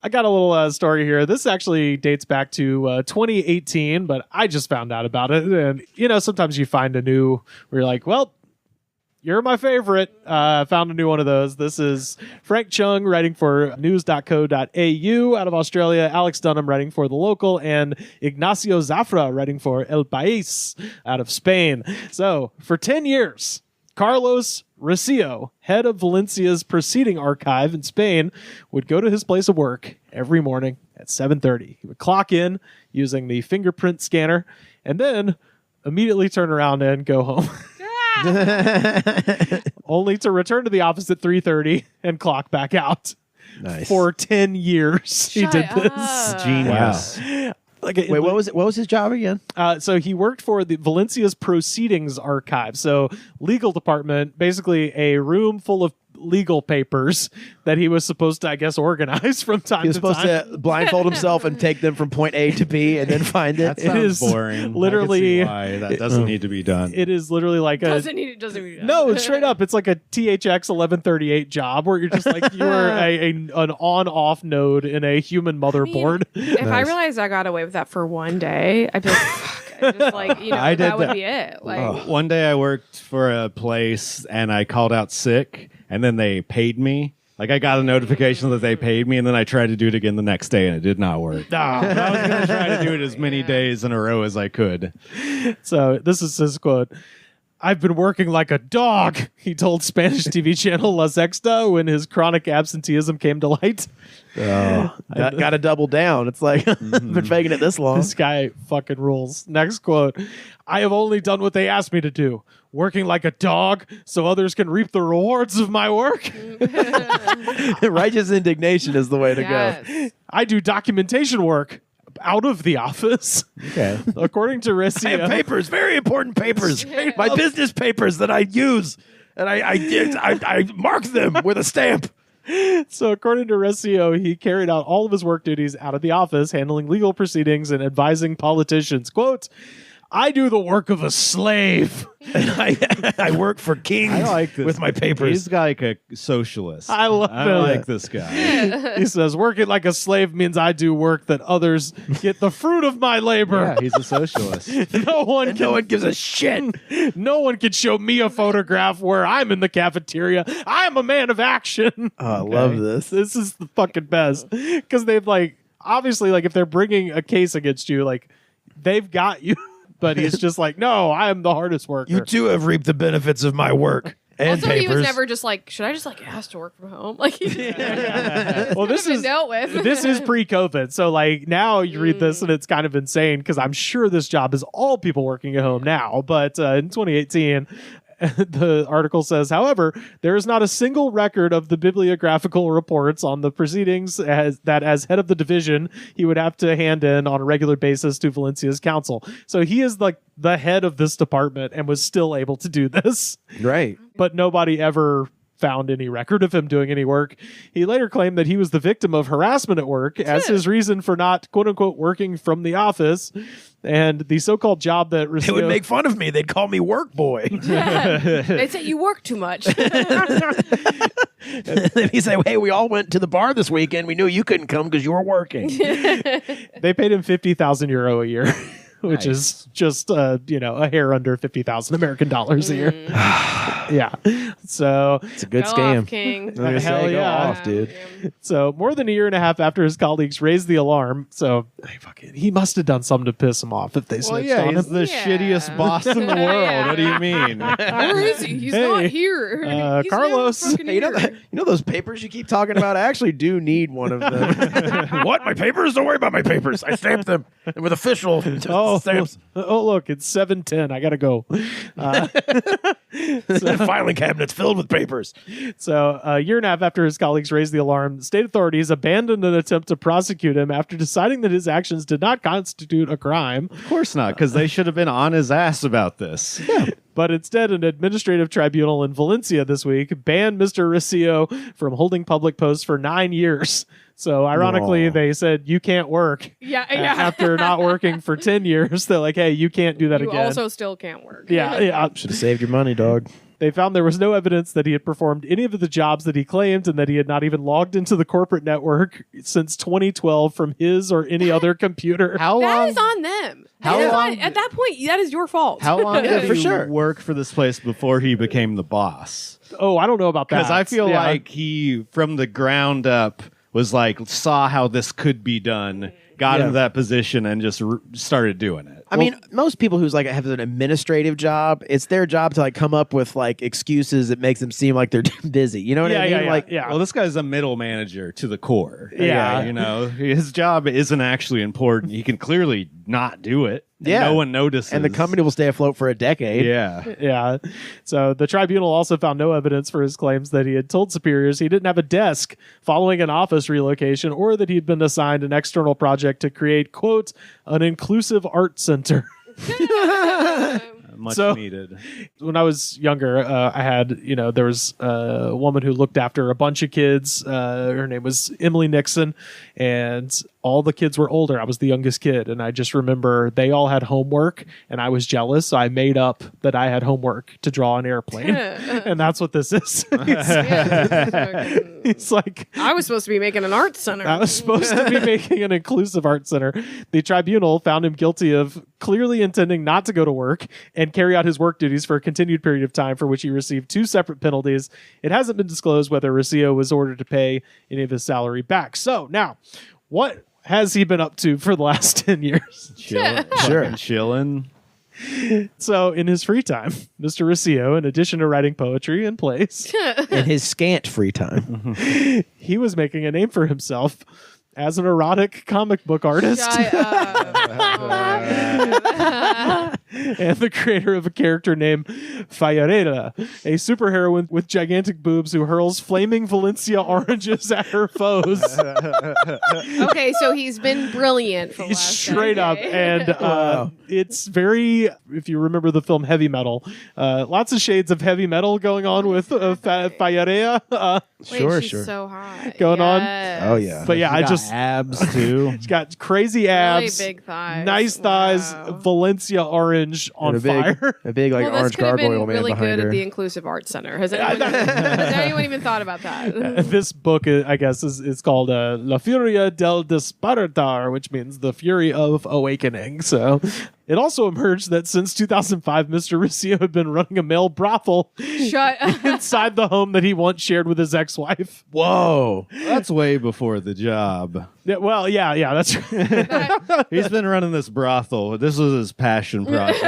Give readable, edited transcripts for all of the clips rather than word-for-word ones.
I got a little story here. This actually dates back to 2018, but I just found out about it. And, sometimes you find a new, where you're like, well, you're my favorite. Found a new one of those. This is Frank Chung writing for NEWS.AU out of Australia, Alex Dunham writing for The Local, and Ignacio Zafra writing for El Pais out of Spain. So, for 10 years, Carles Recio, head of Valencia's proceeding archive in Spain, would go to his place of work every morning at 7:30. He would clock in using the fingerprint scanner and then immediately turn around and go home. Only to return to the office at 3:30 and clock back out. Nice. For 10 years he did this. Genius. Wow. Wait, what was his job again? So he worked for the Valencia's Proceedings Archive. So legal department, basically a room full of legal papers that he was supposed to, I guess, organize from time to time. He was supposed to blindfold himself and take them from point A to B and then find it. That sounds boring. Literally, I can see why that doesn't need to be done. It is literally like doesn't need to be done. No, straight up, it's like a THX 1138 job where you're just like you are an on-off node in a human motherboard. If I realized I got away with that for one day, I'd be like, fuck. Just like, that would be it. Like one day I worked for a place and I called out sick and then they paid me. Like I got a notification that they paid me and then I tried to do it again the next day and it did not work. I was going to try to do it as many days in a row as I could. So this is his quote. "I've been working like a dog," he told Spanish TV channel La Sexta when his chronic absenteeism came to light. Got to double down. It's like, been faking it this long. This guy fucking rules. Next quote. "I have only done what they asked me to do. Working like a dog so others can reap the rewards of my work." Righteous indignation is the way to go. "I do documentation work out of the office." Okay. According to Recio, I have papers, very important papers. My business papers that I use. And I mark them with a stamp. So according to Recio, he carried out all of his work duties out of the office, handling legal proceedings and advising politicians. Quote, "I do the work of a slave." And I work for kings with my papers. He's like a socialist. I like this guy. He says, "Working like a slave means I do work that others get the fruit of my labor." Yeah, he's a socialist. No one gives a shit. No one can show me a photograph where I'm in the cafeteria. I'm a man of action. Oh, I love this. This is the fucking best. Because they've obviously if they're bringing a case against you, they've got you. But he's just like, no, I am the hardest worker. You too have reaped the benefits of my work and also, papers. he was never just like, should I just ask to work from home? Well, this is dealt with. This is pre-COVID, so now you read this and it's kind of insane because I'm sure this job is all people working at home now. But in 2018. The article says, however, there is not a single record of the bibliographical reports on the proceedings as head of the division he would have to hand in on a regular basis to Valencia's council. So he is the head of this department and was still able to do this. Right. But nobody ever found any record of him doing any work. He later claimed that he was the victim of harassment at work as his reason for not, quote unquote, working from the office. And the so-called job that Recio... They would make fun of me. They'd call me work boy. They'd say, you work too much. He'd say, hey, we all went to the bar this weekend. We knew you couldn't come because you were working. They paid him €50,000 a year. Which is just, a hair under 50,000 American dollars a year. Yeah. So it's a good go scam. Off, King. Hell yeah. Off, dude. So more than a year and a half after his colleagues raised the alarm, so he must have done something to piss him off if they snitched on him. He's the shittiest boss in the world. What do you mean? Where is he? He's not here. He's Carlos. Hey, you know those papers you keep talking about? I actually do need one of them. What? My papers? Don't worry about my papers. I stamped them with official stamps. Oh, look, it's 7:10. I gotta go. The filing cabinet's filled with papers. So a year and a half after his colleagues raised the alarm, state authorities abandoned an attempt to prosecute him after deciding that his actions did not constitute a crime. Of course not, because they should have been on his ass about this. Yeah. But instead, an administrative tribunal in Valencia this week banned Mr. Recio from holding public posts for 9 years. So ironically, they said, you can't work. Yeah. After not working for 10 years, they're like, hey, you can't do that again. You also still can't work. Yeah. Should have saved your money, dog. They found there was no evidence that he had performed any of the jobs that he claimed and that he had not even logged into the corporate network since 2012 from his or any other computer. That is on them. At that point, that is your fault. How long did for he sure. work for this place before he became the boss? Oh, I don't know about that. Because I feel like he, from the ground up, was like, saw how this could be done, got into that position, and just started doing it. I mean, most people who's like have an administrative job, it's their job to like come up with like excuses that makes them seem like they're busy. You know what I mean? Well, this guy's a middle manager to the core. Yeah. You know, his job isn't actually important. He can clearly not do it. Yeah. No one notices. And the company will stay afloat for a decade. Yeah. Yeah. So the tribunal also found no evidence for his claims that he had told superiors he didn't have a desk following an office relocation or that he'd been assigned an external project to create, quote, an inclusive art center. Much So- needed. When I was younger, I had, there was a woman who looked after a bunch of kids. Her name was Emily Nixon, and all the kids were older. I was the youngest kid, and I just remember they all had homework, and I was jealous, so I made up that I had homework to draw an airplane, and that's what this is. It's like, I was supposed to be making an art center. I was supposed to be making an inclusive art center. The tribunal found him guilty of clearly intending not to go to work and carry out his work duties for a continued period of time, for which he received 2 separate penalties. It hasn't been disclosed whether Recio was ordered to pay any of his salary back. So now, what has he been up to for the last 10 years? Chilling. So in his free time, Mr. Recio, in addition to writing poetry and plays, In his scant free time. he was making a name for himself as an erotic comic book artist Shut up. and the creator of a character named Fallarela, a superheroine with gigantic boobs who hurls flaming Valencia oranges at her foes. Okay, so he's been brilliant for the last Straight up. decade. And it's very, if you remember the film Heavy Metal, lots of shades of heavy metal going on with Fallarela. Wait, she's so hot. Going on? Oh, yeah. But yeah, I Got just... abs too. She's got crazy abs, Really big thighs. nice thighs, Wow. Valencia orange on And fire. a big like Well, this orange could have gargoyle been man really behind good her. at the Inclusive Art Center. Has anyone even thought about that? This book, I guess, is called La Furia del Despertar, which means the fury of awakening. So it also emerged that since 2005, Mr. Recio had been running a male brothel Shut up. inside the home that he once shared with his ex-wife. Whoa. That's way before the job. Yeah, well, yeah, that's right. He's been running this brothel. This was his passion project.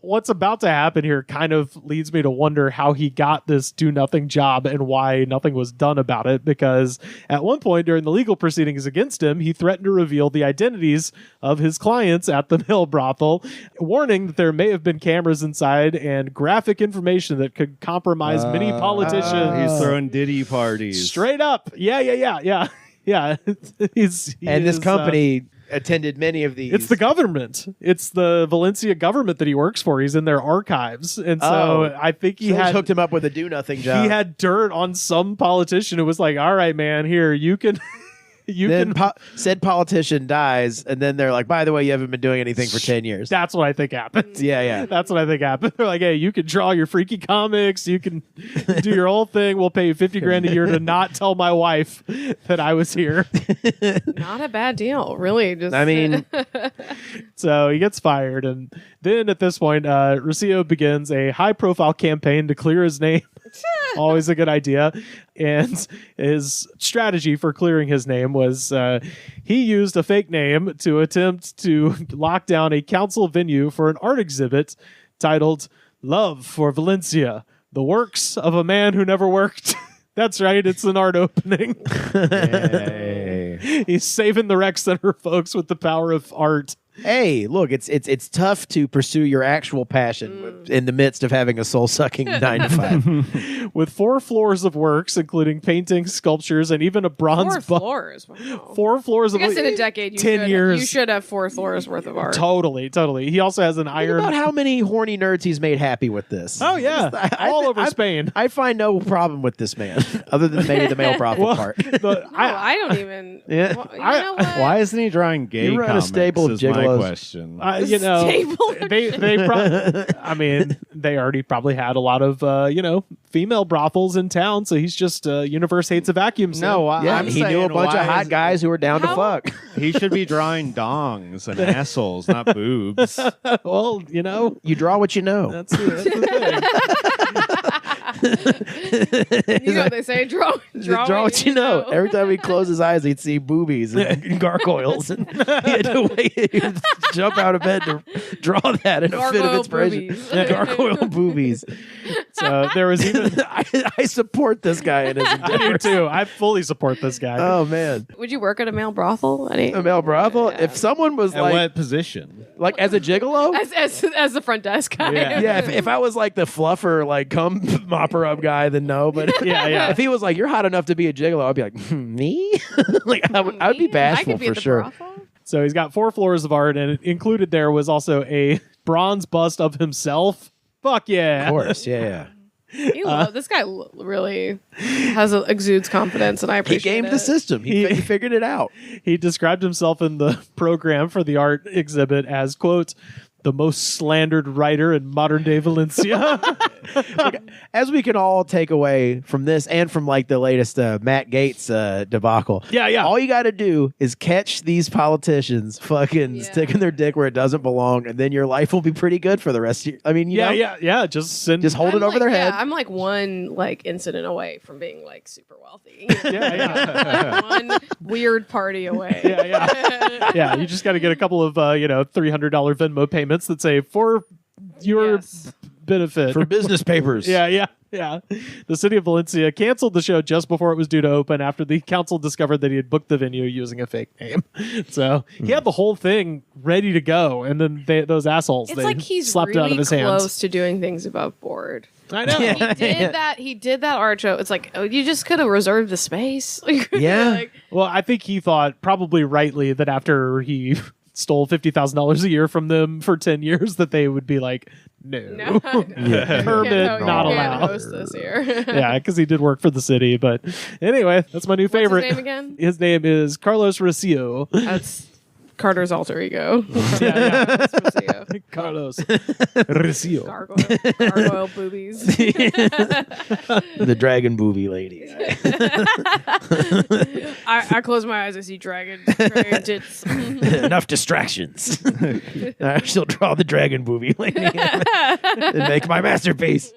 What's about to happen here kind of leads me to wonder how he got this do-nothing job and why nothing was done about it, because at one point during the legal proceedings against him, he threatened to reveal the identities of his clients at the male brothel, warning that there may have been cameras inside and graphic information that could compromise many politicians. He's throwing Diddy parties. Straight up. Yeah. Yeah. He And this is, company attended many of these. it's the government. It's the Valencia government that he works for. He's in their archives. And so I think he Someone's had hooked him up with a do-nothing job. he had dirt on some politician who was like, all right, man, here, you can then said politician dies, and then they're like, by the way, you haven't been doing anything for 10 years. That's what I think happened. Yeah. That's what I think happened. They're like, hey, you can draw your freaky comics. You can do your whole thing. We'll pay you $50,000 a year to not tell my wife that I was here. Not a bad deal, really. Just I mean, So he gets fired. And then at this point, Recio begins a high-profile campaign to clear his name. Always a good idea. And his strategy for clearing his name was he used a fake name to attempt to lock down a council venue for an art exhibit titled Love for Valencia, the works of a man who never worked. That's right. It's an art opening. Yay. He's saving the rec center, folks, with the power of art. hey, look, it's tough to pursue your actual passion in the midst of having a soul-sucking 9 to 5. With 4 floors of works, including paintings, sculptures, and even a bronze 4 floors. Wow. 4 floors I of guess in a decade, 10 years. you should have 4 floors worth of art. Totally. He also has an Think iron. about how many horny nerds he's made happy with this. Oh yeah, all over Spain. I find no problem with this man, other than maybe the male brothel part. But I don't even. Yeah. Well, you know what? Why isn't he drawing gay You run a comics? stable of is my gigolos. question. I mean, they already probably had a lot of female brothels in town, so he's just Universe hates a vacuum. No, I'm he knew a bunch of hot guys who were down to fuck. He should be drawing dongs and assholes, not boobs. Well, You draw what you know. that's the thing. They say draw what you know. Every time he closed his eyes, he'd see boobies and gargoyles, and he had to jump out of bed to draw that in a fit of inspiration. Boobies. Gargoyle boobies. So there was even I support this guy in his I do endeavors. too. I fully support this guy. Oh man, Would you work at a male brothel? a male brothel. Yeah. If someone was At like what position? as a gigolo. As the front desk guy. Yeah, if I was like the fluffer, like cum mopper up guy, then no. But Yeah. if he was like, you're hot enough to be a gigolo, I'd be like, me? I would be bashful I could be for at the sure. brothel. So he's got 4 floors of art, and included there was also a bronze bust of himself. Fuck yeah. Of course, yeah. This guy really exudes confidence, and I He appreciate gamed it. the system. He figured it out. He described himself in the program for the art exhibit as, quote, the most slandered writer in modern day Valencia. As we can all take away from this and from like the latest Matt Gaetz debacle. Yeah. All you got to do is catch these politicians fucking sticking their dick where it doesn't belong, and then your life will be pretty good for the rest of your... I mean, you know, Yeah. Just hold it over their head. I'm like one incident away from being like super wealthy. Yeah. One weird party away. Yeah. You just got to get a couple of, $300 Venmo payments that say for your benefit. For business papers. Yeah. The city of Valencia canceled the show just before it was due to open after the council discovered that he had booked the venue using a fake name. So he had the whole thing ready to go, and then those assholes, It's they like he's slapped it out of really his close hands. to doing things above board. I know. He did that art show. It's like, you just could have reserved the space. Yeah. Well, I think he thought, probably rightly, that after he stole $50,000 a year from them for 10 years, that they would be like, no. Permit not allowed. Host this here. Yeah, because he did work for the city. But anyway, that's my new favorite. What's his name again? His name is Carles Recio. That's Carter's alter ego. Yeah. That's Recio. Carlos Recio. Gargoyle boobies. The dragon booby lady. I close my eyes, I see dragon tits. Enough distractions. I shall draw the dragon booby lady and make my masterpiece.